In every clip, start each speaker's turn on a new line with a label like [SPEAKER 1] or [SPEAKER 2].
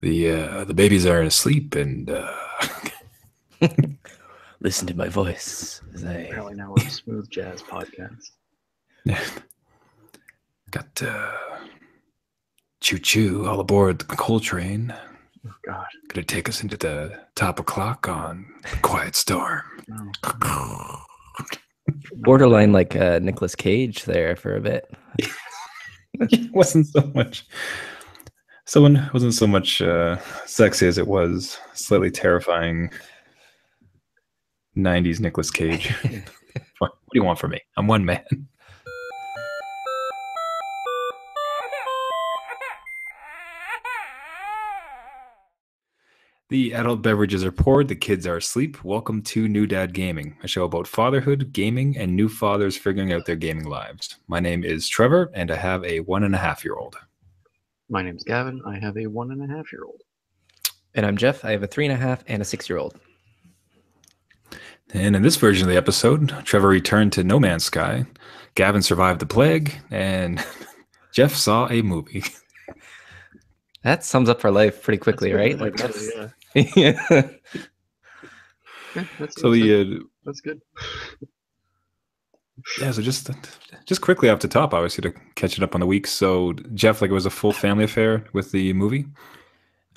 [SPEAKER 1] The babies are asleep, and
[SPEAKER 2] Listen to my voice as
[SPEAKER 3] Apparently now we're a smooth jazz podcast.
[SPEAKER 1] got choo choo all aboard the coal train.
[SPEAKER 3] Oh God.
[SPEAKER 1] Gonna take us into the top o'clock on the Quiet Storm.
[SPEAKER 3] No.
[SPEAKER 2] borderline like Nicolas Cage there for a bit.
[SPEAKER 1] It wasn't so much. Someone wasn't so much sexy as it was slightly terrifying 90s Nicolas Cage. What do you want from me? I'm one man. The adult beverages are poured, the kids are asleep. Welcome to New Dad Gaming, a show about fatherhood, gaming, and new fathers figuring out their gaming lives. My name is Trevor, and I have a 1.5-year-old.
[SPEAKER 3] My name's Gavin. I have a 1.5-year-old.
[SPEAKER 2] And I'm Jeff. I have a 3.5 and a 6-year-old.
[SPEAKER 1] And in this version of the episode, Trevor returned to No Man's Sky, Gavin survived the plague, and Jeff saw a movie.
[SPEAKER 2] That sums up our life pretty quickly, right?
[SPEAKER 3] Like
[SPEAKER 2] That's
[SPEAKER 3] yeah.
[SPEAKER 2] yeah.
[SPEAKER 3] Yeah, that's good.
[SPEAKER 1] Yeah, so just quickly off the top, obviously, to catch it up on the week. So, Jeff, it was a full family affair with the movie?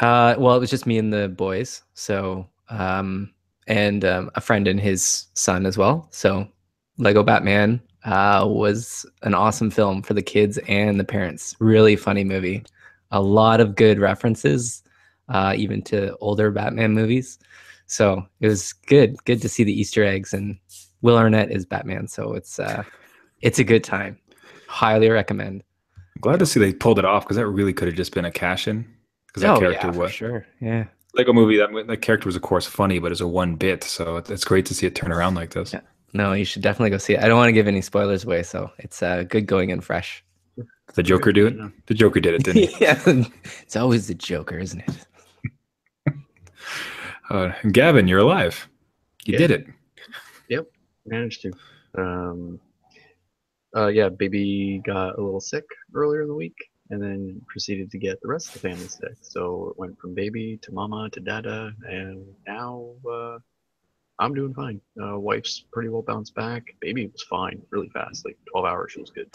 [SPEAKER 2] Well, it was just me and the boys. So, and a friend and his son as well. So, Lego Batman was an awesome film for the kids and the parents. Really funny movie. A lot of good references, even to older Batman movies. So it was good to see the Easter eggs, and Will Arnett is Batman. So it's a good time. Highly recommend.
[SPEAKER 1] I'm glad to see they pulled it off, because that really could have just been a cash-in. Because that character was
[SPEAKER 2] for sure. Yeah.
[SPEAKER 1] Lego movie, that character was of course funny, but it's a one bit, so it's great to see it turn around like this.
[SPEAKER 2] Yeah. No, you should definitely go see it. I don't want to give any spoilers away, so it's good going in fresh.
[SPEAKER 1] The Joker do it? The Joker did it, didn't he?
[SPEAKER 2] Yeah, it's always the Joker, isn't it?
[SPEAKER 1] Gavin, you're alive. You did it.
[SPEAKER 3] Yep, managed to. Baby got a little sick earlier in the week, and then proceeded to get the rest of the family sick. So it went from baby to mama to dada, and now I'm doing fine. Wife's pretty well bounced back. Baby was fine, really fast, like 12 hours. She was good.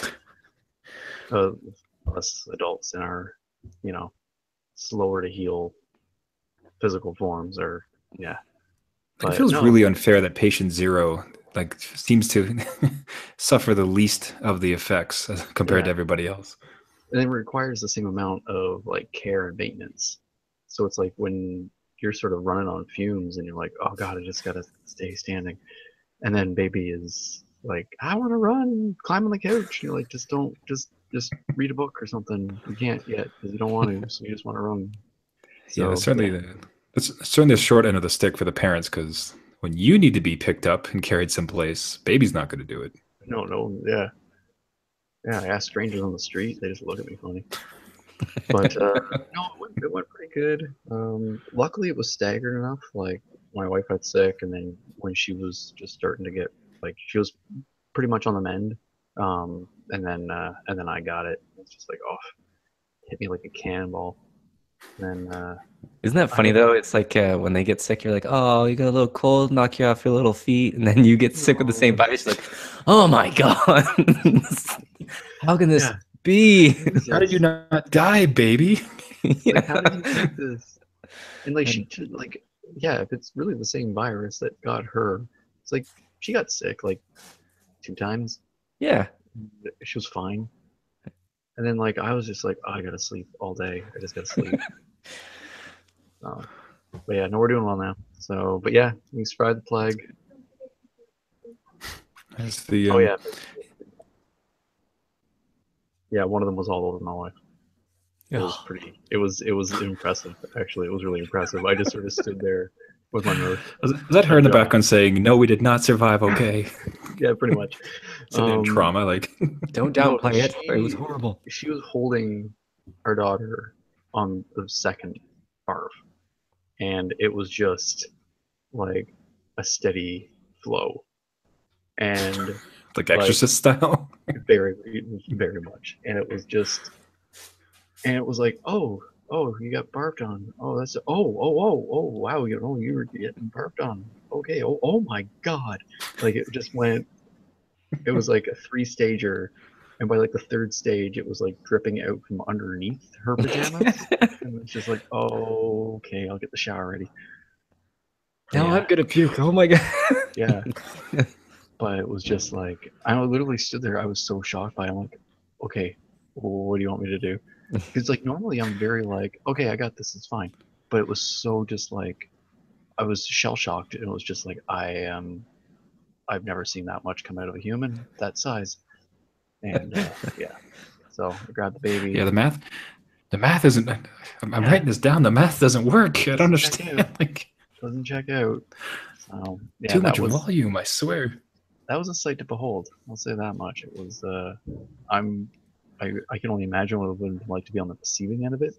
[SPEAKER 3] Us adults in our, slower to heal physical forms are, yeah.
[SPEAKER 1] It feels really unfair that patient zero seems to suffer the least of the effects compared to everybody else.
[SPEAKER 3] And it requires the same amount of care and maintenance. So it's like when you're sort of running on fumes and you're like, oh God, I just gotta stay standing. And then baby is like, I want to run, climb on the couch. And you're like, just read a book or something. You can't yet because you don't want to, so you just want to run. So,
[SPEAKER 1] yeah, that's certainly the short end of the stick for the parents, because when you need to be picked up and carried someplace, baby's not going to do it.
[SPEAKER 3] No, yeah. Yeah, I ask strangers on the street, they just look at me funny. But no, it went pretty good. Luckily, it was staggered enough. Like my wife got sick, and then when she was just starting to get she was pretty much on the mend. And then I got it. It's just hit me like a cannonball. And then
[SPEAKER 2] isn't that funny though? It's like when they get sick, you're like, oh, you got a little cold, knock you off your little feet, and then you get sick with the same virus. You're like, oh my God, how can this be?
[SPEAKER 1] How did you not die, baby?
[SPEAKER 3] How did you take this? And if it's really the same virus that got her, it's like she got sick 2 times.
[SPEAKER 2] Yeah,
[SPEAKER 3] she was fine. And then I was just like, oh, I gotta sleep all day. I just gotta sleep. But yeah, no, we're doing well now. So, but yeah, we survived the plague.
[SPEAKER 1] That's the
[SPEAKER 3] oh yeah. Yeah, one of them was all over my wife. It was pretty. It was impressive. Actually, it was really impressive. I just sort of stood there with my nose.
[SPEAKER 1] Was that her in the background saying, "No, we did not survive"? Okay.
[SPEAKER 3] Yeah, pretty much.
[SPEAKER 1] In trauma,
[SPEAKER 2] don't downplay it. It was horrible.
[SPEAKER 3] She was holding our daughter on the second barf, and it was just like a steady flow, and
[SPEAKER 1] Exorcist style.
[SPEAKER 3] Very, very much, and it was just. And it was like, oh, oh, you got barfed on. Oh, that's oh, wow, you were getting barfed on. Okay, oh my God, like it just went. It was like a three-stager, and by like the third stage, it was like dripping out from underneath her pajamas, and it's just like, oh, okay, I'll get the shower ready. But
[SPEAKER 2] Now
[SPEAKER 3] yeah,
[SPEAKER 2] I'm gonna puke. Oh my god.
[SPEAKER 3] yeah. But it was just like I literally stood there. I was so shocked by it. I'm like, okay, what do you want me to do? Because like normally I'm very like, okay, I got this, it's fine. But it was so just like I was shell shocked, and it was just like I've never seen that much come out of a human that size. And yeah, so I grabbed the baby.
[SPEAKER 1] Yeah, the math isn't. I'm
[SPEAKER 3] Yeah,
[SPEAKER 1] writing this down. The math doesn't work. I don't
[SPEAKER 3] doesn't check
[SPEAKER 1] understand.
[SPEAKER 3] out.
[SPEAKER 1] Like
[SPEAKER 3] Doesn't check out. So yeah,
[SPEAKER 1] too much volume. I swear.
[SPEAKER 3] that was a sight to behold. I'll say that much. It was. I'm. I can only imagine what it would have been like to be on the receiving end of it.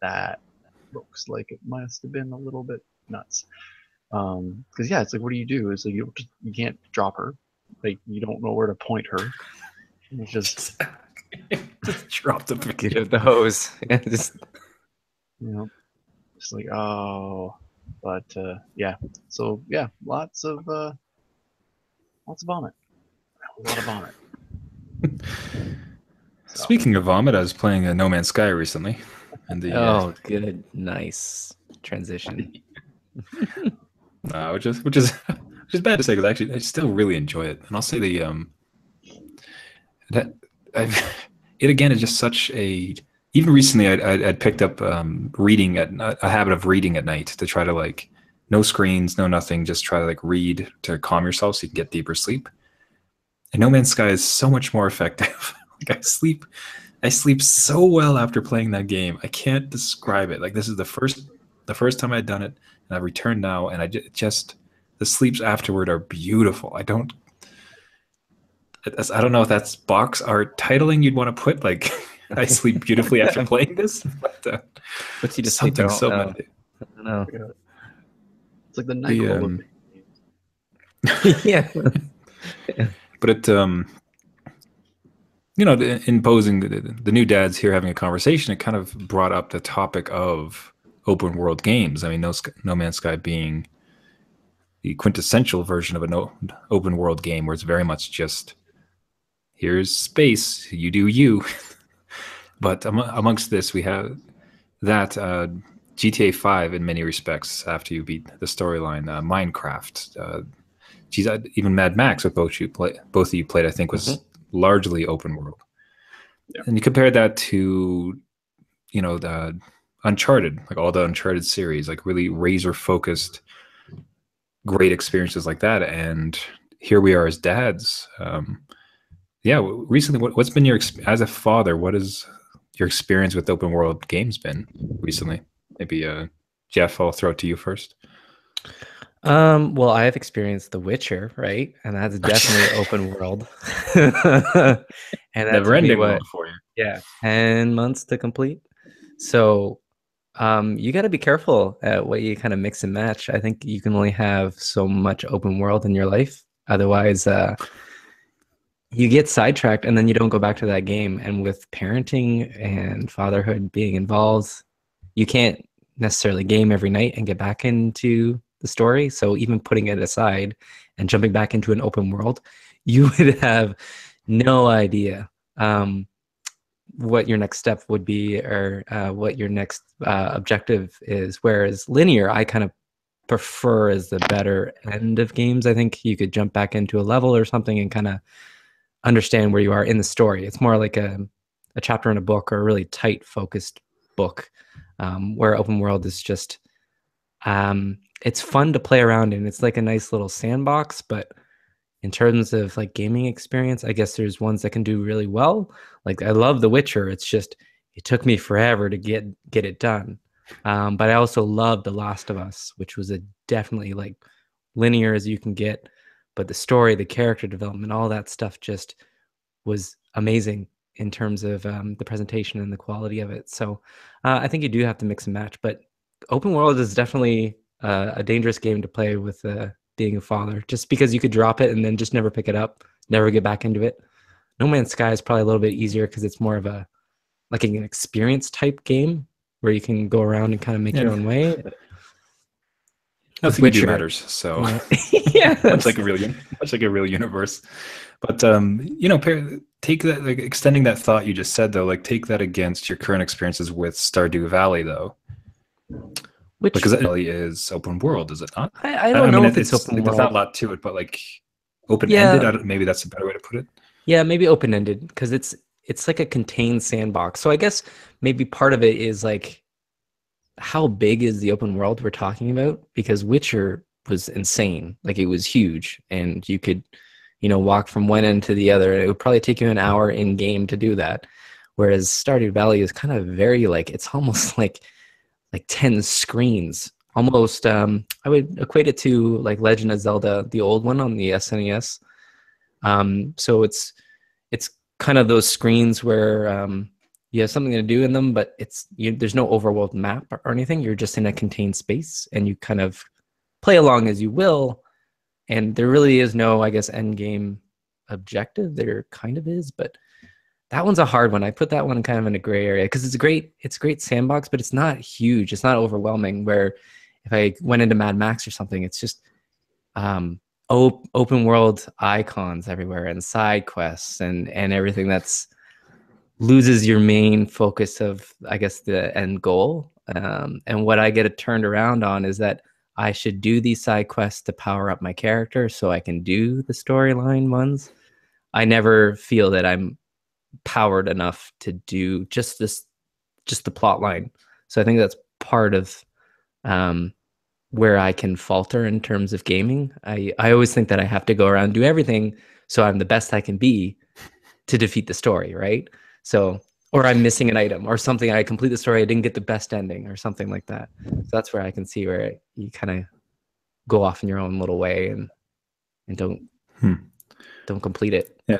[SPEAKER 3] That looks like it must have been a little bit nuts. Because yeah, it's like, what do you do? It's like you can't drop her. Like you don't know where to point her. It's just
[SPEAKER 1] Just drop the
[SPEAKER 2] Get out the hose. Just
[SPEAKER 3] you know, just like oh, but yeah. So yeah, lots of vomit. A lot of vomit. So,
[SPEAKER 1] Speaking of vomit, I was playing No Man's Sky recently, and
[SPEAKER 2] oh, good, nice transition.
[SPEAKER 1] which is bad to say because actually I still really enjoy it, and I'll say that it again is just such a. Even recently, I'd picked up reading at a habit of reading at night to try to like no screens, no nothing, just try to like read to calm yourself so you can get deeper sleep. And No Man's Sky is so much more effective. Like I sleep so well after playing that game. I can't describe it. Like this is the first time I'd done it, and I've returned now, and just the sleeps afterward are beautiful. I don't know if that's box art titling you'd want to put. Like I sleep beautifully after playing this, but
[SPEAKER 2] Puts you to sleep. I
[SPEAKER 1] something
[SPEAKER 2] don't
[SPEAKER 1] so.
[SPEAKER 2] know. I don't know.
[SPEAKER 3] it's like the NyQuil.
[SPEAKER 2] Yeah.
[SPEAKER 1] But it you know, in posing the new dads here having a conversation, it kind of brought up the topic of open world games. I mean, No Man's Sky being the quintessential version of an open world game where it's very much just here's space, you do you. But amongst this, we have that GTA 5 in many respects after you beat the storyline, Minecraft, even Mad Max, with both of you played, I think was largely open world.
[SPEAKER 3] Yeah.
[SPEAKER 1] And you compare that to, you know, the Uncharted, like all the Uncharted series, like really razor focused, great experiences like that. And here we are as dads. Yeah, recently, what's been as a father? What is your experience with open world games been recently? Maybe Jeff, I'll throw it to you first.
[SPEAKER 2] Well, I have experienced The Witcher, right? And that's definitely open world. And that
[SPEAKER 1] Never ending world for you.
[SPEAKER 2] Yeah, 10 months to complete. So you got to be careful at what you kind of mix and match. I think you can only have so much open world in your life. Otherwise, you get sidetracked and then you don't go back to that game. And with parenting and fatherhood being involved, you can't necessarily game every night and get back into the story. So even putting it aside and jumping back into an open world, you would have no idea what your next step would be or what your next objective is. Whereas linear, I kind of prefer as the better end of games. I think you could jump back into a level or something and kind of understand where you are in the story. It's more like a chapter in a book or a really tight focused book, where open world is just it's fun to play around in. It's like a nice little sandbox, but in terms of like gaming experience, I guess there's ones that can do really well. Like I love The Witcher. It's just it took me forever to get it done. But I also love The Last of Us, which was a definitely like linear as you can get, but the story, the character development, all that stuff just was amazing in terms of the presentation and the quality of it. So I think you do have to mix and match, but open world is definitely a dangerous game to play with being a father, just because you could drop it and then just never pick it up, never get back into it. No Man's Sky is probably a little bit easier because it's more of a like an experience type game. where you can go around and kind of make your own way. But with
[SPEAKER 1] Nothing you do
[SPEAKER 2] Witcher,
[SPEAKER 1] matters. So
[SPEAKER 2] yeah, yeah,
[SPEAKER 1] much like a real universe. But take that, like, extending that thought you just said though, like take that against your current experiences with Stardew Valley though,
[SPEAKER 2] which
[SPEAKER 1] because it really is open world, is it not?
[SPEAKER 2] I
[SPEAKER 1] I
[SPEAKER 2] don't know
[SPEAKER 1] mean,
[SPEAKER 2] if it's
[SPEAKER 1] it's
[SPEAKER 2] open
[SPEAKER 1] like there's not a
[SPEAKER 2] world.
[SPEAKER 1] lot to it, but like open ended.
[SPEAKER 2] Yeah,
[SPEAKER 1] Maybe that's a better way to put it.
[SPEAKER 2] yeah, maybe open-ended because it's like a contained sandbox. So I guess maybe part of it is like how big is the open world we're talking about? Because Witcher was insane. Like it was huge and you could, walk from one end to the other. It would probably take you an hour in game to do that. Whereas Stardew Valley is kind of very like it's almost like 10 screens. Almost I would equate it to like Legend of Zelda, the old one on the SNES. So it's kind of those screens where you have something to do in them, but there's no overworld map or anything. You're just in a contained space, and you kind of play along as you will. And there really is no, I guess, end game objective. There kind of is, but that one's a hard one. I put that one kind of in a gray area because it's a great sandbox, but it's not huge. It's not overwhelming. Where if I went into Mad Max or something, it's just open world icons everywhere and side quests and everything that's loses your main focus of, I guess, the end goal. And what I get it turned around on is that I should do these side quests to power up my character so I can do the storyline ones. I never feel that I'm powered enough to do just the plot line. So I think that's part of um, where I can falter in terms of gaming. I always think that I have to go around and do everything so I'm the best I can be to defeat the story, right? So, or I'm missing an item or something. I complete the story, I didn't get the best ending or something like that. So that's where I can see where you kind of go off in your own little way and don't complete it.
[SPEAKER 1] Yeah.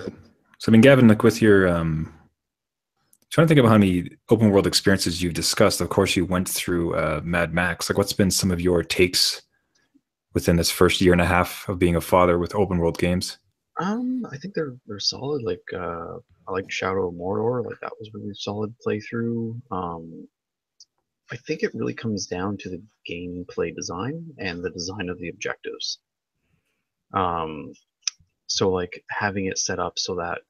[SPEAKER 1] So I mean, Gavin, like with your trying to think about how many open world experiences you've discussed. Of course, you went through Mad Max. Like, what's been some of your takes within this first year and a half of being a father with open world games?
[SPEAKER 3] I think they're solid. Like I like Shadow of Mordor. Like that was really solid playthrough. I think it really comes down to the gameplay design and the design of the objectives. Um, so like having it set up so that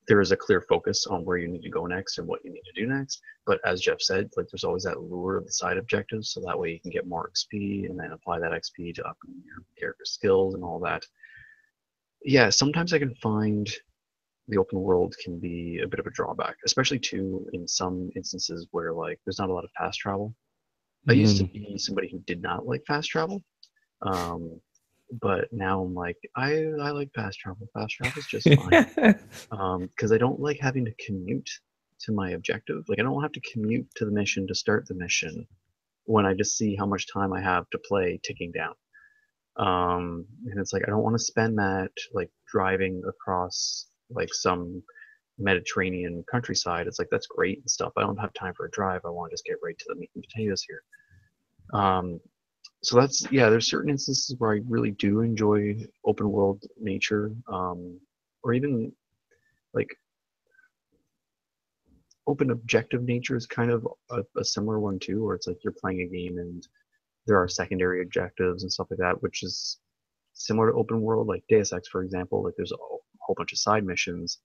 [SPEAKER 3] there is a clear focus on where you need to go next and what you need to do next. But as Jeff said, like there's always that lure of the side objectives, so that way you can get more XP and then apply that XP to upgrade your character skills and all that. Yeah, sometimes I can find the open world can be a bit of a drawback, especially too in some instances where like there's not a lot of fast travel. I used to
[SPEAKER 2] Mm.
[SPEAKER 3] be somebody who did not like fast travel, um, but now I'm like I like fast travel. Fast travel is just fine because I don't like having to commute to my objective. Like I don't have to commute to the mission to start the mission when I just see how much time I have to play ticking down. And it's like I don't want to spend that like driving across like some Mediterranean countryside. It's like that's great and stuff. I don't have time for a drive. I want to just get right to the meat and potatoes here. Um, so that's yeah. There's certain instances where I really do enjoy open world nature, or even like open objective nature is kind of a similar one too, where it's like you're playing a game and there are secondary objectives and stuff like that, which is similar to open world, like Deus Ex, for example. Like there's a whole bunch of side missions.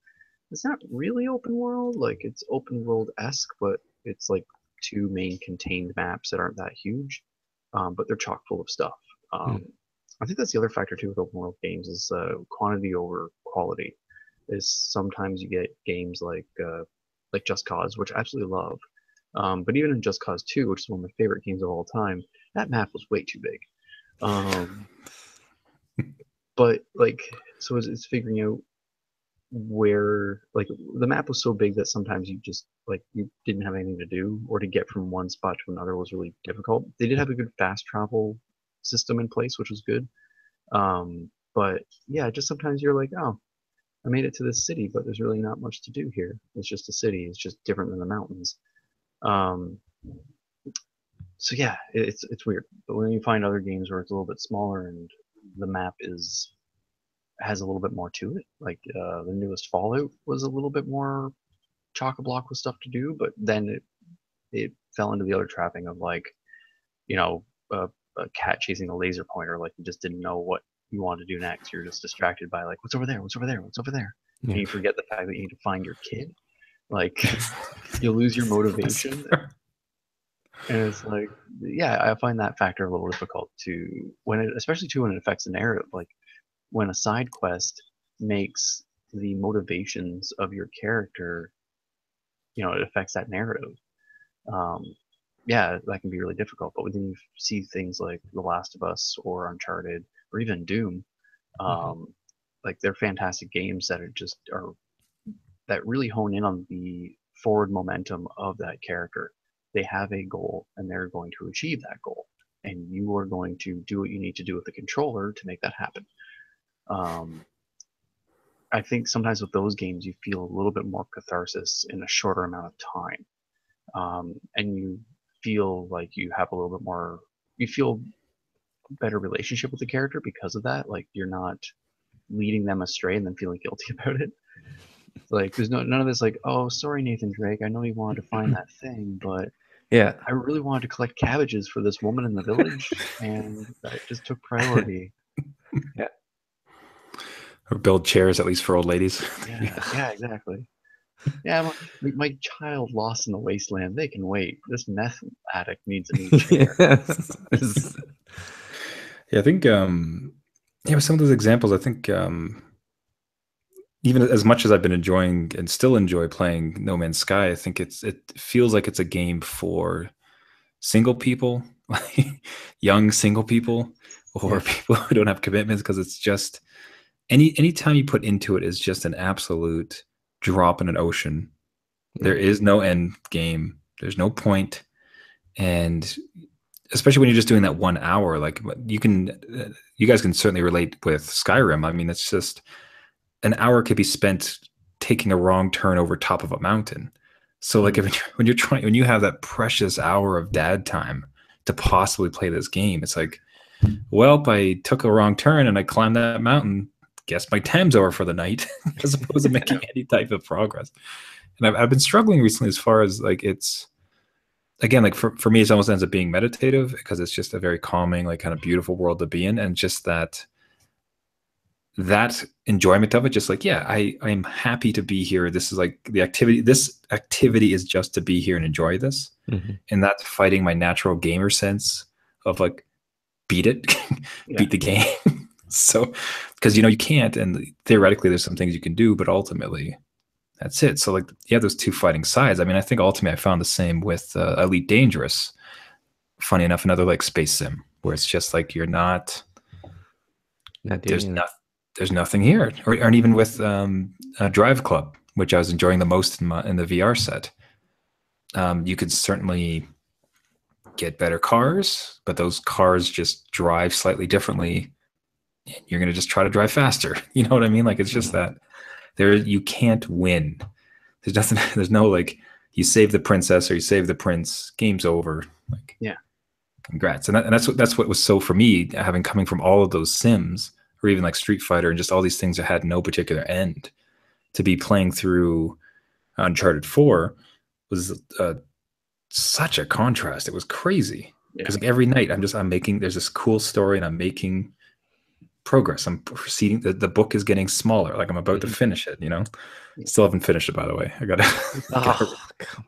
[SPEAKER 3] It's not really open world, like it's open world-esque, but it's like two main contained maps that aren't that huge, but they're chock full of stuff.
[SPEAKER 2] Mm.
[SPEAKER 3] I think that's the other factor too with open world games is quantity over quality. Is sometimes you get games like Just Cause, which I absolutely love, but even in Just Cause 2, which is one of my favorite games of all time, that map was way too big. Um, but like, so it's figuring out where like the map was so big that sometimes you just like you didn't have anything to do, or to get from one spot to another was really difficult. They did have a good fast travel system in place, which was good. But yeah, just sometimes you're like, oh, I made it to this city, but there's really not much to do here. It's just a city. It's just different than the mountains. Um, so yeah, it's weird. But when you find other games where it's a little bit smaller and the map is has a little bit more to it, like the newest Fallout was a little bit more chock a block with stuff to do, but then it it fell into the other trapping of like, you know, a cat chasing a laser pointer. Like you just didn't know what you wanted to do next. You're just distracted by like, what's over there? What's over there? What's over there?
[SPEAKER 2] Yeah.
[SPEAKER 3] And you forget the fact that you need to find your kid. Like you lose your motivation. And it's like, yeah, I find that factor a little difficult to when it, especially too when it affects the narrative. Like when a side quest makes the motivations of your character, you know, it affects that narrative. Um, yeah, that can be really difficult. But when you see things like The Last of Us or Uncharted or even Doom, like they're fantastic games that are that really hone in on the forward momentum of that character. They have a goal and they're going to achieve that goal. And you are going to do what you need to do with the controller to make that happen. I think sometimes with those games, you feel a little bit more catharsis in a shorter amount of time. And you feel like you have a little bit more, you feel better relationship with the character because of that. Like you're not leading them astray and then feeling guilty about it. Like there's none of this like, oh, sorry, Nathan Drake, I know you wanted to find that thing, but
[SPEAKER 2] Yeah.
[SPEAKER 3] I really wanted to collect cabbages for this woman in the village, and that just took priority.
[SPEAKER 2] Yeah.
[SPEAKER 1] Or build chairs, at least for old ladies.
[SPEAKER 3] Yeah, exactly. Yeah, my child lost in the wasteland. They can wait. This meth addict needs a new chair.
[SPEAKER 1] Yeah, I think with some of those examples, I think even as much as I've been enjoying and still enjoy playing No Man's Sky, I think it feels like it's a game for single people, young single people, or people who don't have commitments, because it's just any time you put into it is just an absolute drop in an ocean. There is no end game. There's no point. And especially when you're just doing that 1 hour, like you guys can certainly relate with Skyrim. I mean, it's just an hour could be spent taking a wrong turn over top of a mountain. So like when you have that precious hour of dad time to possibly play this game, it's like, well, I took a wrong turn and I climbed that mountain. Guess my time's over for the night, as opposed to making any type of progress. And I've been struggling recently as far as like it's, again, like for me, it almost ends up being meditative because it's just a very calming, like kind of beautiful world to be in. And just that enjoyment of it, just like, yeah, I'm happy to be here. This is like this activity is just to be here and enjoy this. And that's fighting my natural gamer sense of like, beat it, beat the game. So, because, you can't, and theoretically there's some things you can do, but ultimately that's it. So like, yeah, those two fighting sides. I mean, I think ultimately I found the same with Elite Dangerous. Funny enough, another like space sim where it's just like you're not there's nothing here, or even with Drive Club, which I was enjoying the most in the VR set. You could certainly get better cars, but those cars just drive slightly differently. And you're going to just try to drive faster. You know what I mean? Like, it's just that you can't win. There's nothing. There's no like you save the princess or you save the prince. Game's over. Like,
[SPEAKER 3] yeah,
[SPEAKER 1] congrats. And that's what was so for me, having coming from all of those sims, or even like Street Fighter and just all these things that had no particular end, to be playing through Uncharted 4 was such a contrast. It was crazy because like every night I'm making, there's this cool story and I'm making progress. I'm proceeding. The book is getting smaller. Like I'm about to finish it. Still haven't finished it, by the way. I gotta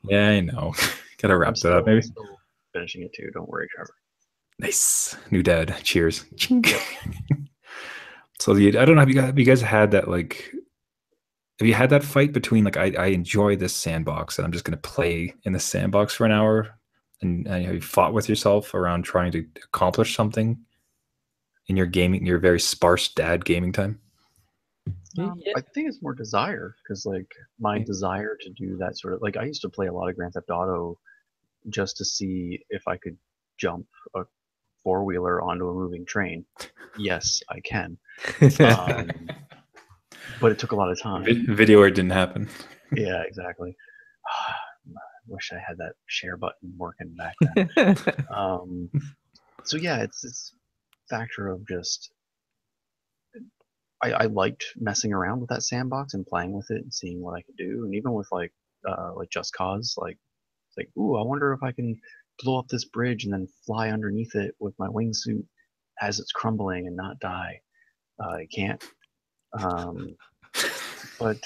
[SPEAKER 1] yeah, I know. Gotta wrap that up. Maybe
[SPEAKER 3] I'm still finishing it too. Don't worry, Trevor.
[SPEAKER 1] Nice new dad. Cheers. So I don't know. Have you guys had that like? Have you had that fight between like I enjoy this sandbox and I'm just going to play in the sandbox for an hour, and have you fought with yourself around trying to accomplish something in your very sparse dad gaming time?
[SPEAKER 3] I think it's more desire, because like my desire to do that sort of, like, I used to play a lot of Grand Theft Auto just to see if I could jump a four-wheeler onto a moving train. Yes, I can. But it took a lot of time.
[SPEAKER 1] Video it didn't happen.
[SPEAKER 3] Yeah, exactly. I wish I had that share button working back then. So yeah, it's this factor of just I liked messing around with that sandbox and playing with it and seeing what I could do, and even with like Just Cause, like like, ooh, I wonder if I can blow up this bridge and then fly underneath it with my wingsuit as it's crumbling and not die. I can't. But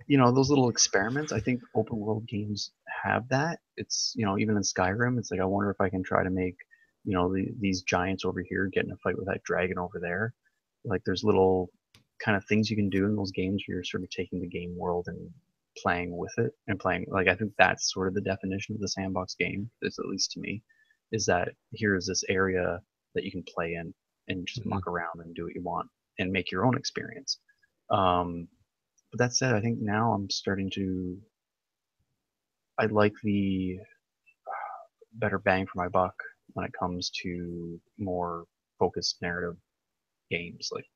[SPEAKER 3] you know, those little experiments, I think open world games have that. It's, you know, even in Skyrim, it's like, I wonder if I can try to make, you know, these giants over here get in a fight with that dragon over there. Like, there's little kind of things you can do in those games where you're sort of taking the game world and playing with it and playing. Like, I think that's sort of the definition of the sandbox game, is at least to me, is that here is this area that you can play in and just muck around and do what you want and make your own experience. But that said, I think now I'm starting to. I like the better bang for my buck when it comes to more focused narrative games. Like,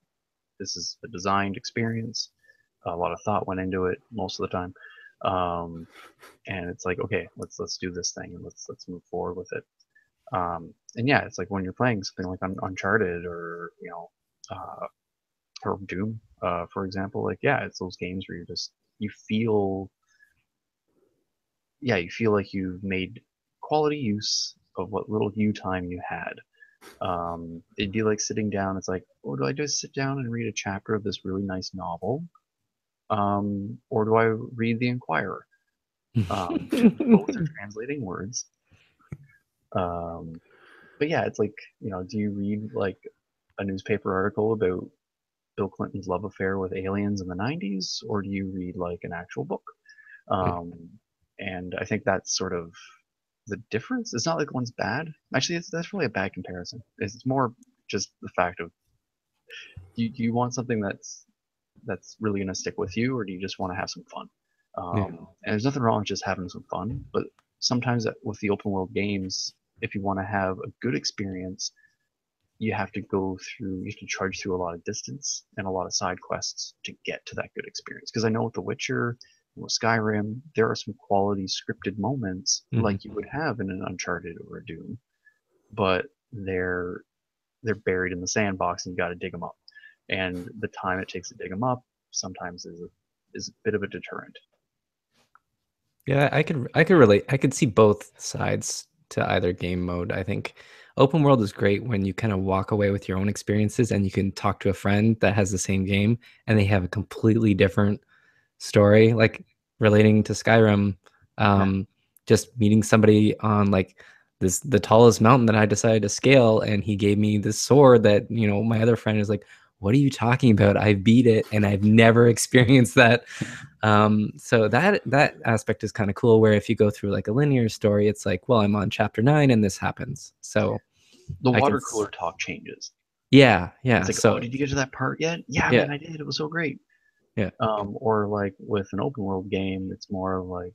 [SPEAKER 3] this is a designed experience. A lot of thought went into it most of the time, and it's like, okay, let's do this thing and let's move forward with it. And yeah, it's like when you're playing something like Uncharted or, you know, or Doom, for example. Like, yeah, it's those games where you feel like you've made quality use of what little you time you had. It'd be like sitting down. It's like, oh, do I just sit down and read a chapter of this really nice novel, or do I read The Inquirer? Both are translating words. But yeah, it's like, you know, do you read like a newspaper article about Bill Clinton's love affair with aliens in the 90s, or do you read like an actual book? And I think that's sort of the difference. It's not like one's bad. Actually, that's really a bad comparison. It's more just the fact of, do you want something that's really going to stick with you, or do you just want to have some fun? And there's nothing wrong with just having some fun, but sometimes with the open world games, if you want to have a good experience, you have to trudge through a lot of distance and a lot of side quests to get to that good experience. Because I know with The Witcher, with Skyrim, there are some quality scripted moments like you would have in an Uncharted or a Doom, but they're buried in the sandbox and you got to dig them up. And the time it takes to dig them up sometimes is a bit of a deterrent.
[SPEAKER 2] Yeah, I could relate. I could see both sides to either game mode. I think open world is great when you kind of walk away with your own experiences and you can talk to a friend that has the same game and they have a completely different story. Like relating to Skyrim, just meeting somebody on like the tallest mountain that I decided to scale, and he gave me this sword that, you know, my other friend is like, what are you talking about? I beat it and I've never experienced that. So that aspect is kind of cool, where if you go through like a linear story, it's like, well, I'm on chapter 9 and this happens. So
[SPEAKER 3] the water cooler talk changes.
[SPEAKER 2] Yeah.
[SPEAKER 3] It's like,
[SPEAKER 2] so
[SPEAKER 3] oh, did you get to that part yet? Yeah, man, I did. It was so great.
[SPEAKER 2] Yeah.
[SPEAKER 3] Or like with an open world game, it's more like,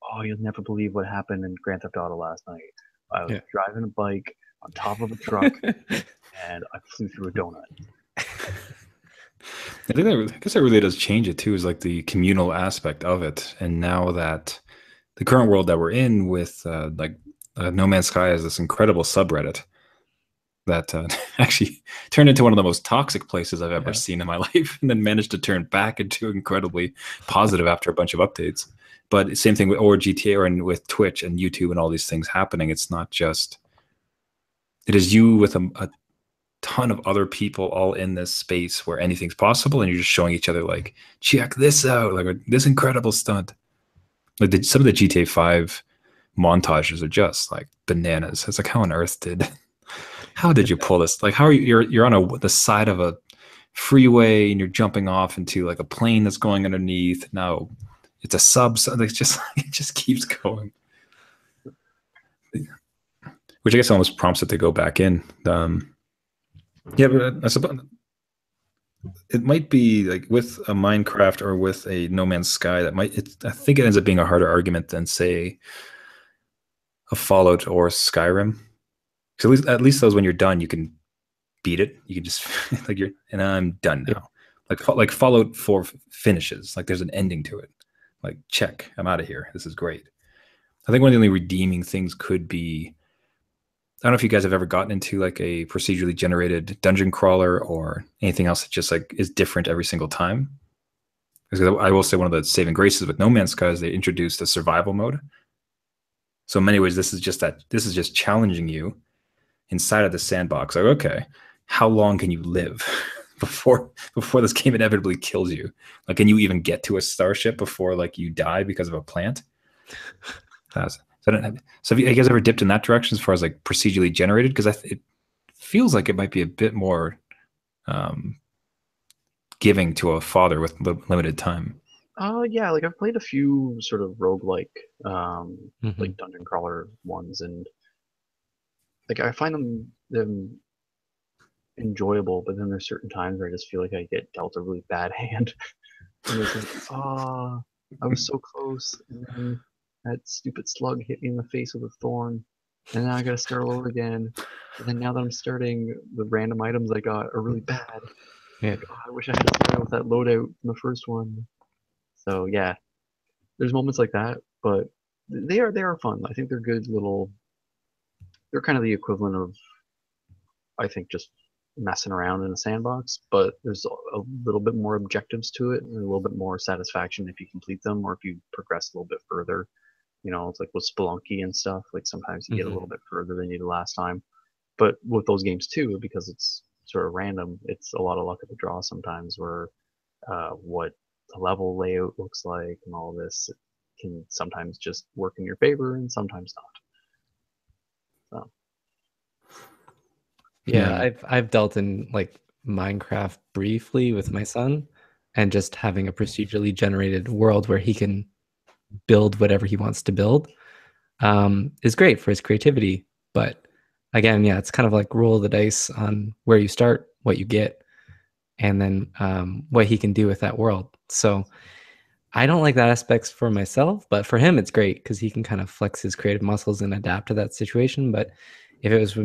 [SPEAKER 3] oh, you'll never believe what happened in Grand Theft Auto last night. I was driving a bike on top of a truck and I flew through a donut.
[SPEAKER 1] I guess that really does change it too, is like the communal aspect of it. And now that the current world that we're in with No Man's Sky has this incredible subreddit that actually turned into one of the most toxic places I've ever seen in my life, and then managed to turn back into incredibly positive after a bunch of updates. But same thing with GTA and with Twitch and YouTube and all these things happening. It's not just, it is you with a ton of other people all in this space where anything's possible, and you're just showing each other like, check this out, like this incredible stunt. Like some of the GTA 5 montages are just like bananas. It's like, how on earth how did you pull this? Like, how are you're on the side of a freeway and you're jumping off into like a plane that's going underneath. Now it's a sub. It's just, it just keeps going. Which I guess almost prompts it to go back in. Yeah, but I suppose it might be like with a Minecraft or with a No Man's Sky that I think it ends up being a harder argument than, say, a Fallout or Skyrim. Because at least those, when you're done, you can beat it. You can just and I'm done now. Like Fallout 4 finishes. Like there's an ending to it. Like, check, I'm out of here. This is great. I think one of the only redeeming things could be, I don't know if you guys have ever gotten into like a procedurally generated dungeon crawler or anything else that just like is different every single time. Because I will say one of the saving graces with No Man's Sky is they introduced a survival mode. So in many ways, this is just challenging you inside of the sandbox. Like, okay, how long can you live before this game inevitably kills you? Like, can you even get to a starship before like you die because of a plant? So have you guys ever dipped in that direction as far as like procedurally generated? Because it feels like it might be a bit more giving to a father with limited time.
[SPEAKER 3] Yeah, like I've played a few sort of roguelike,
[SPEAKER 2] Mm-hmm.
[SPEAKER 3] like dungeon crawler ones, and like I find them enjoyable, but then there's certain times where I just feel like I get dealt a really bad hand, and it's like, ah, I was so close, and then that stupid slug hit me in the face with a thorn, and now I gotta start all over again. And then now that I'm starting, the random items I got are really bad.
[SPEAKER 2] Yeah.
[SPEAKER 3] Like, oh, I wish I had started with that loadout from the first one. So yeah, there's moments like that, but they are fun. I think they're good little. They're kind of the equivalent of, I think, just messing around in a sandbox, but there's a little bit more objectives to it and a little bit more satisfaction if you complete them or if you progress a little bit further. You know, it's like with Spelunky and stuff. Like sometimes you get a
[SPEAKER 2] Mm-hmm.
[SPEAKER 3] little bit further than you did last time. But with those games too, because it's sort of random, it's a lot of luck of the draw sometimes where what the level layout looks like and all this can sometimes just work in your favor and sometimes not. So
[SPEAKER 2] Yeah,
[SPEAKER 1] Yeah.
[SPEAKER 2] I've dealt in like Minecraft briefly with my son, and just having a procedurally generated world where he can build whatever he wants to build is great for his creativity. But again, yeah, it's kind of like roll the dice on where you start, what you get, and then what he can do with that world. So I don't like that aspects for myself, but for him, it's great because he can kind of flex his creative muscles and adapt to that situation. But if it was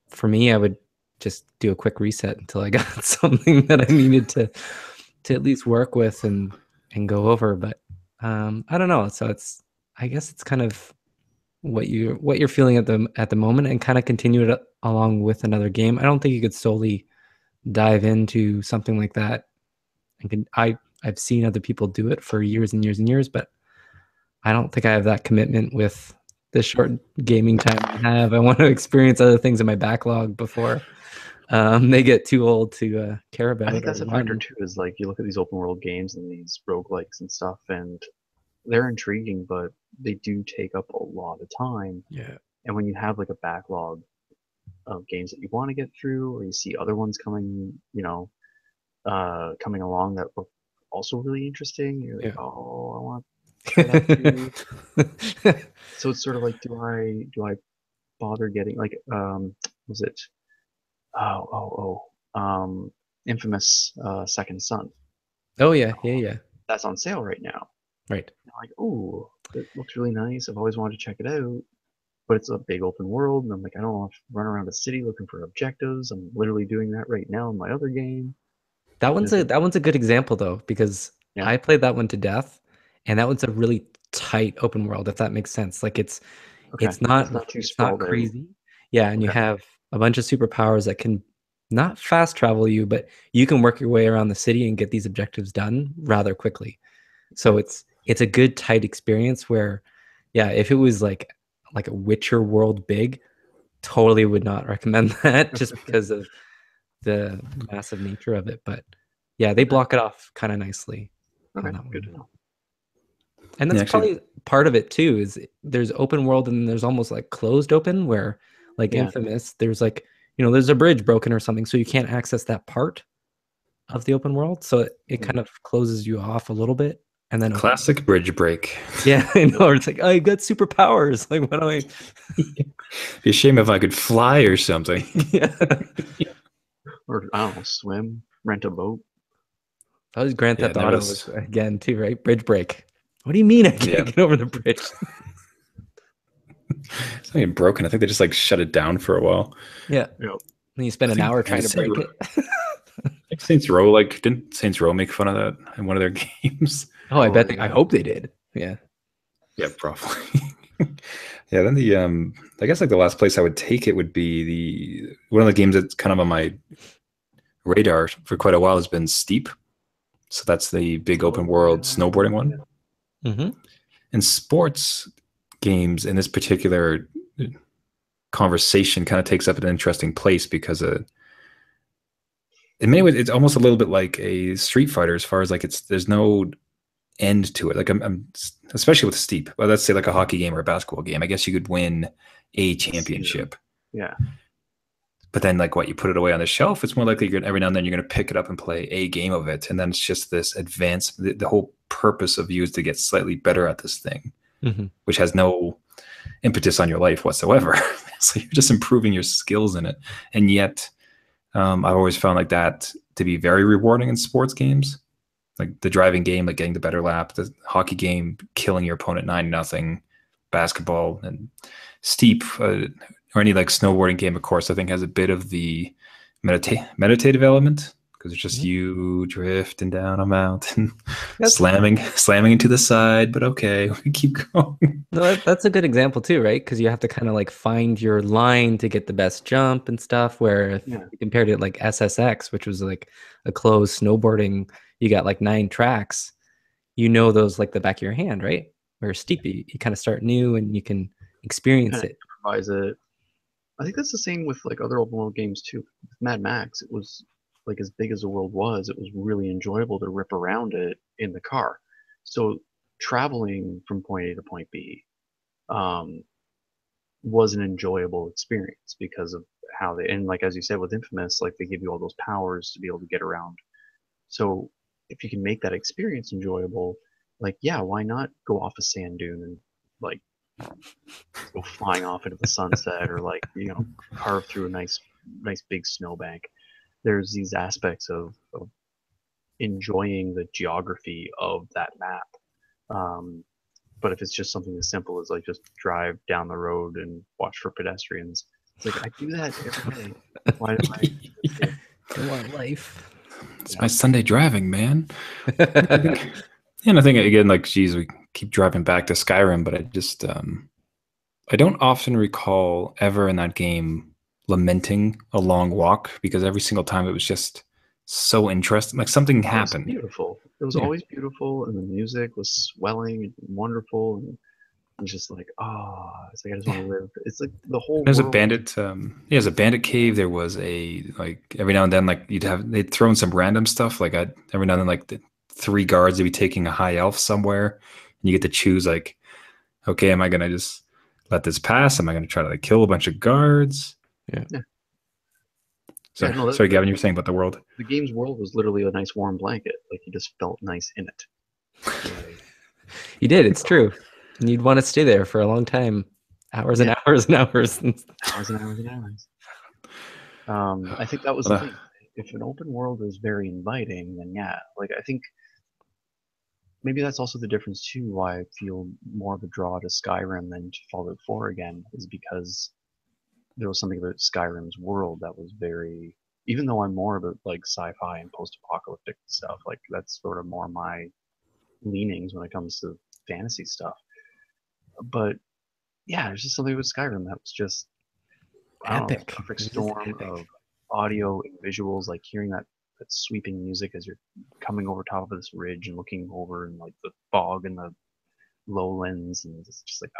[SPEAKER 2] for me, I would just do a quick reset until I got something that I needed to at least work with and go over. But I don't know. So I guess it's kind of what you're feeling at the moment, and kind of continue it along with another game. I don't think you could solely dive into something like that. And I've seen other people do it for years and years and years, but I don't think I have that commitment with the short gaming time I have. I want to experience other things in my backlog before they get too old to care
[SPEAKER 3] I
[SPEAKER 2] about
[SPEAKER 3] think
[SPEAKER 2] or
[SPEAKER 3] that's a factor
[SPEAKER 2] learn.
[SPEAKER 3] too, is like you look at these open world games and these roguelikes and stuff, and they're intriguing, but they do take up a lot of time.
[SPEAKER 2] Yeah.
[SPEAKER 3] And when you have like a backlog of games that you want to get through, or you see other ones coming, coming along that look also really interesting, you're like,
[SPEAKER 2] Yeah.
[SPEAKER 3] oh, I want to try that too. So it's sort of like, do I bother getting like, was it, Infamous Second Son.
[SPEAKER 2] Oh yeah, yeah, yeah.
[SPEAKER 3] That's on sale right now.
[SPEAKER 2] Right.
[SPEAKER 3] And I'm like, ooh, it looks really nice. I've always wanted to check it out, but it's a big open world, and I'm like, I don't want to run around the city looking for objectives. I'm literally doing that right now in my other game. And it's like,
[SPEAKER 2] That one's a good example though, because
[SPEAKER 3] yeah,
[SPEAKER 2] I played that one to death, and that one's a really tight open world, if that makes sense. Like
[SPEAKER 3] okay, it's not too
[SPEAKER 2] it's not
[SPEAKER 3] sprawled out.
[SPEAKER 2] crazy. Yeah, and you
[SPEAKER 3] Okay,
[SPEAKER 2] have a bunch of superpowers that can not fast travel you, but you can work your way around the city and get these objectives done rather quickly. So
[SPEAKER 3] okay,
[SPEAKER 2] it's a good tight experience where, yeah, if it was like a Witcher world big, totally would not recommend that just because of the massive nature of it. But yeah, they
[SPEAKER 3] okay,
[SPEAKER 2] block it off kind of nicely
[SPEAKER 3] okay,
[SPEAKER 2] on that
[SPEAKER 3] good to
[SPEAKER 2] one.
[SPEAKER 3] know.
[SPEAKER 2] And
[SPEAKER 1] Yeah,
[SPEAKER 2] that's
[SPEAKER 1] actually,
[SPEAKER 2] probably part of it too, is there's open world and there's almost like closed open where like
[SPEAKER 3] Yeah,
[SPEAKER 2] Infamous, there's like, there's a bridge broken or something, so you can't access that part of the open world. So it
[SPEAKER 3] mm,
[SPEAKER 2] kind of closes you off a little bit and then opens.
[SPEAKER 1] classic bridge break.
[SPEAKER 2] Yeah, I know. It's like, I got superpowers. Like, what do I?
[SPEAKER 1] Be a shame if I could fly or something.
[SPEAKER 2] Yeah.
[SPEAKER 3] or I don't know, swim, rent a boat.
[SPEAKER 2] That was Grand
[SPEAKER 1] Yeah,
[SPEAKER 2] Theft
[SPEAKER 1] never.
[SPEAKER 2] Auto again too, right? Bridge break. What do you mean I can't
[SPEAKER 1] Yeah,
[SPEAKER 2] get over the bridge?
[SPEAKER 1] it's not even broken. I think they just like shut it down for a while.
[SPEAKER 2] Yeah.
[SPEAKER 3] Yep.
[SPEAKER 2] And you spend
[SPEAKER 1] I
[SPEAKER 2] an
[SPEAKER 1] think
[SPEAKER 2] hour trying to break it.
[SPEAKER 1] Saints Row, like, didn't Saints Row make fun of that in one of their games?
[SPEAKER 2] Oh, I bet I
[SPEAKER 3] Probably.
[SPEAKER 2] hope they did. Yeah.
[SPEAKER 1] Yeah, probably. Yeah, then I guess like the last place I would take it would be the one of the games that's kind of on my radar for quite a while has been Steep. So that's the big open
[SPEAKER 3] Oh
[SPEAKER 1] world
[SPEAKER 3] yeah,
[SPEAKER 1] snowboarding one.
[SPEAKER 2] Mm-hmm.
[SPEAKER 1] And sports games in this particular conversation kind of takes up an interesting place because in many ways it's almost a little bit like a Street Fighter as far as like there's no end to it. Like I'm especially with Steep. Well, let's say like a hockey game or a basketball game. I guess you could win a championship.
[SPEAKER 3] Yeah.
[SPEAKER 1] But then, like, what you put it away on the shelf, it's more likely every now and then you're going to pick it up and play a game of it, and then it's just this advanced. The whole purpose of you is to get slightly better at this thing, which has no impetus on your life whatsoever. So you're just improving your skills in it, and yet I've always found like that to be very rewarding in sports games, like the driving game, like getting the better lap, the hockey game, killing your opponent 9-0, basketball and Steep. Or any like snowboarding game, of course, I think has a bit of the meditative element because it's just you drifting down a mountain, slamming into the side. But okay, we keep going.
[SPEAKER 2] No, that's a good example too, right? Because you have to kind of like find your line to get the best jump and stuff. Where if you compared it like SSX, which was like a closed snowboarding, you got like 9 tracks. You know those like the back of your hand, right? Where Steep, you kind of start new and you can experience it.
[SPEAKER 3] Improvise it. I think that's the same with like other open world games too. With Mad Max, it was like as big as the world was, it was really enjoyable to rip around it in the car. So traveling from point A to point B was an enjoyable experience because of how they, and like as you said with Infamous, like they give you all those powers to be able to get around. So if you can make that experience enjoyable, like yeah, why not go off a sand dune and like go flying off into the sunset or like carve through a nice big snowbank. There's these aspects of enjoying the geography of that map, but if it's just something as simple as like just drive down the road and watch for pedestrians, it's like I do that every day. Why do
[SPEAKER 2] I want life.
[SPEAKER 1] It's my Sunday driving, man. And I think again, like, geez, we keep driving back to Skyrim, but I just I don't often recall ever in that game lamenting a long walk because every single time it was just so interesting. Like something happened.
[SPEAKER 3] It was beautiful. It was always beautiful, and the music was swelling and wonderful, and it's just like, oh, it's like I just want to live. It's like the whole.
[SPEAKER 1] There's
[SPEAKER 3] world.
[SPEAKER 1] a bandit. There's a bandit cave. There was a like every now and then like they'd throw in some random stuff. Like every now and then like the 3 guards would be taking a high elf somewhere, and you get to choose like, okay, am I gonna just let this pass? Am I gonna try to like kill a bunch of guards?
[SPEAKER 2] Yeah.
[SPEAKER 1] Sorry, sorry, Gavin, you were saying about the world.
[SPEAKER 3] The game's world was literally a nice warm blanket. Like you just felt nice in it.
[SPEAKER 2] You did. It's true. And you'd want to stay there for a long time, hours and hours and hours.
[SPEAKER 3] Hours and hours and hours. I think that was the thing. If an open world is very inviting, then yeah, like I think maybe that's also the difference too. Why I feel more of a draw to Skyrim than to Fallout 4 again is because there was something about Skyrim's world that was very. Even though I'm more about like sci-fi and post-apocalyptic stuff, like that's sort of more my leanings when it comes to fantasy stuff. But yeah, there's just something with Skyrim that was just
[SPEAKER 2] epic.
[SPEAKER 3] Perfect storm of audio and visuals, like hearing that sweeping music as you're coming over top of this ridge and looking over and like the fog and the lowlands, and it's just like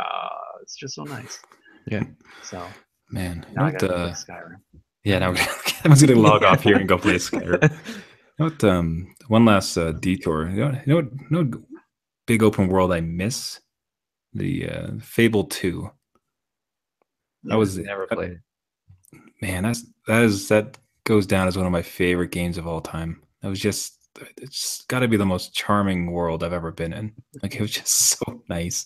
[SPEAKER 3] it's just so nice.
[SPEAKER 2] Yeah.
[SPEAKER 3] So
[SPEAKER 1] man,
[SPEAKER 3] now I gotta play Skyrim.
[SPEAKER 1] Yeah, now I was gonna log off here and go play Skyrim. You know what? One last detour. You know what big open world I miss? The Fable II.
[SPEAKER 2] I was never played.
[SPEAKER 1] Man, that goes down as one of my favorite games of all time. It's got to be the most charming world I've ever been in. Like it was just so nice.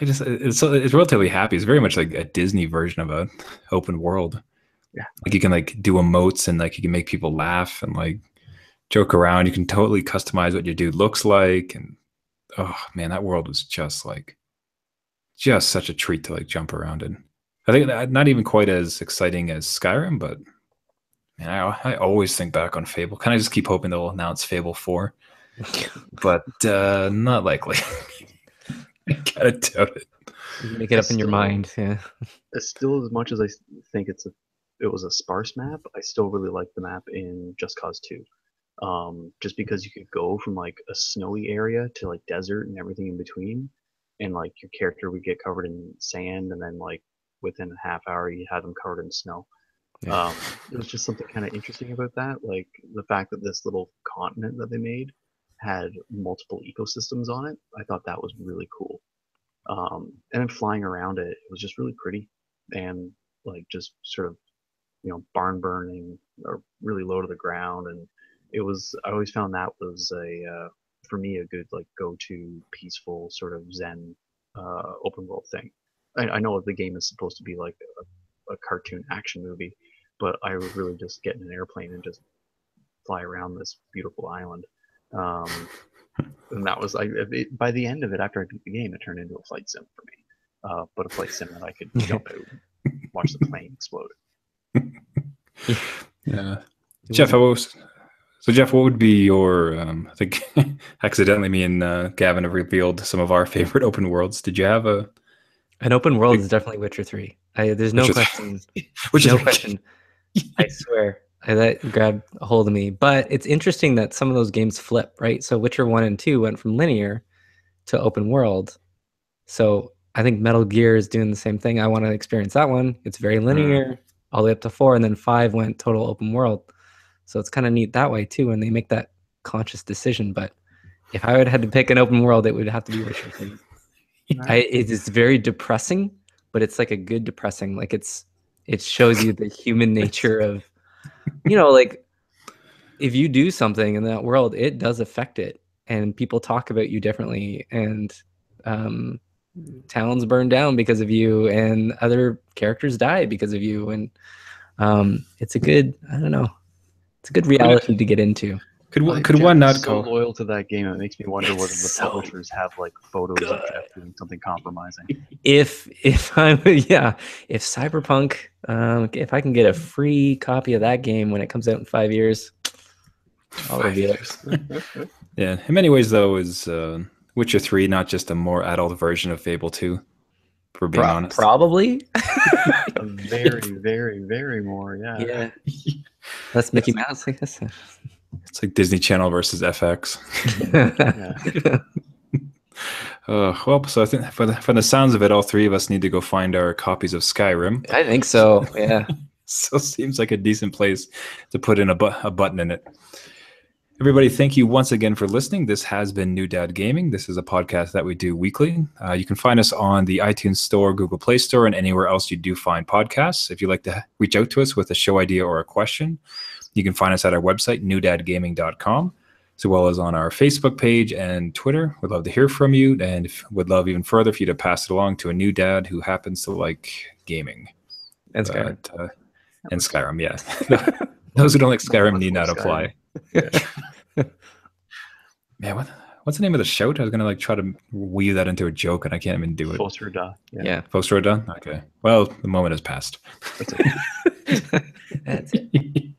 [SPEAKER 1] It's relatively happy. It's very much like a Disney version of a open world.
[SPEAKER 3] Yeah,
[SPEAKER 1] like you can like do emotes and like you can make people laugh and like joke around. You can totally customize what your dude looks like, and oh man, that world was just such a treat to like jump around in. I think not even quite as exciting as Skyrim, but man, I always think back on Fable. Kind of just keep hoping they'll announce Fable 4, but not likely. I gotta doubt it.
[SPEAKER 2] You make it up in your mind. Yeah.
[SPEAKER 3] Still, as much as I think it was a sparse map, I still really like the map in Just Cause 2. Just because you could go from like a snowy area to like desert and everything in between. and like your character would get covered in sand, and then like within a half hour you had them covered in snow. There was just something kind of interesting about that, like the fact that this little continent that they made had multiple ecosystems on it. I thought that was really cool. And then flying around it, it was just really pretty, and like just sort of barn burning or really low to the ground, and it was I always found that was a for me a good like go-to peaceful sort of zen open world thing. I know the game is supposed to be like a cartoon action movie, but I would really just get in an airplane and just fly around this beautiful island. And that was by the end of it, after I beat the game, it turned into a flight sim for me. But a flight sim that I could jump out and watch the plane explode.
[SPEAKER 1] Yeah. Jeff, Jeff, what would be your, I think accidentally me and Gavin have revealed some of our favorite open worlds. Did you have
[SPEAKER 2] an open world is definitely Witcher 3. There's no question. No question. I swear. That grabbed a hold of me. But it's interesting that some of those games flip, right? So Witcher 1 and 2 went from linear to open world. So I think Metal Gear is doing the same thing. I want to experience that one. It's very linear all the way up to 4, and then 5 went total open world. So it's kind of neat that way too when they make that conscious decision. But if I would have had to pick an open world, it would have to be Witcher 3. It is very depressing, but it's like a good depressing. Like it shows you the human nature of, like if you do something in that world, it does affect it, and people talk about you differently, and towns burn down because of you, and other characters die because of you, and it's a good, I don't know, it's a good reality to get into.
[SPEAKER 1] Could one not
[SPEAKER 3] so loyal to that game? It makes me wonder whether the publishers have like photos of Jeff doing something compromising.
[SPEAKER 2] If Cyberpunk, if I can get a free copy of that game when it comes out in 5 years, I'll review it.
[SPEAKER 1] Yeah, in many ways though, is Witcher 3 not just a more adult version of Fable 2? For being honest,
[SPEAKER 2] probably.
[SPEAKER 3] A very, very, very more. Yeah.
[SPEAKER 2] That's Mickey Mouse, I guess.
[SPEAKER 1] It's like Disney Channel versus FX. Well, so I think from the sounds of it, all three of us need to go find our copies of Skyrim.
[SPEAKER 2] I think so. Yeah.
[SPEAKER 1] So it seems like a decent place to put in a button in it. Everybody, thank you once again for listening. This has been New Dad Gaming. This is a podcast that we do weekly. You can find us on the iTunes Store, Google Play Store, and anywhere else you do find podcasts. If you'd like to reach out to us with a show idea or a question, you can find us at our website, newdadgaming.com, as well as on our Facebook page and Twitter. We'd love to hear from you, and would love even further for you to pass it along to a new dad who happens to like gaming.
[SPEAKER 2] And Skyrim.
[SPEAKER 1] And Skyrim, yeah. Those who don't like Skyrim need not apply. Man, what's the name of the shout? I was gonna try to weave that into a joke, and I can't even do it.
[SPEAKER 3] Fosroda.
[SPEAKER 2] Yeah.
[SPEAKER 1] Fosroda? Okay. Well, the moment has passed.
[SPEAKER 2] That's it.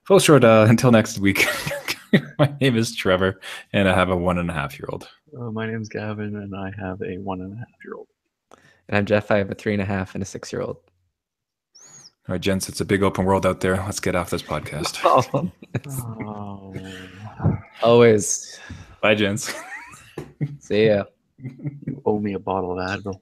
[SPEAKER 1] Fosroda, until next week. My name is Trevor, and I have a 1.5-year-old.
[SPEAKER 3] My name's Gavin, and I have a 1.5-year-old.
[SPEAKER 2] And I'm Jeff. I have a 3.5 and a 6-year-old.
[SPEAKER 1] All right, gents, it's a big open world out there. Let's get off this podcast.
[SPEAKER 2] Always.
[SPEAKER 1] Bye, gents.
[SPEAKER 2] See ya.
[SPEAKER 3] You owe me a bottle of Advil.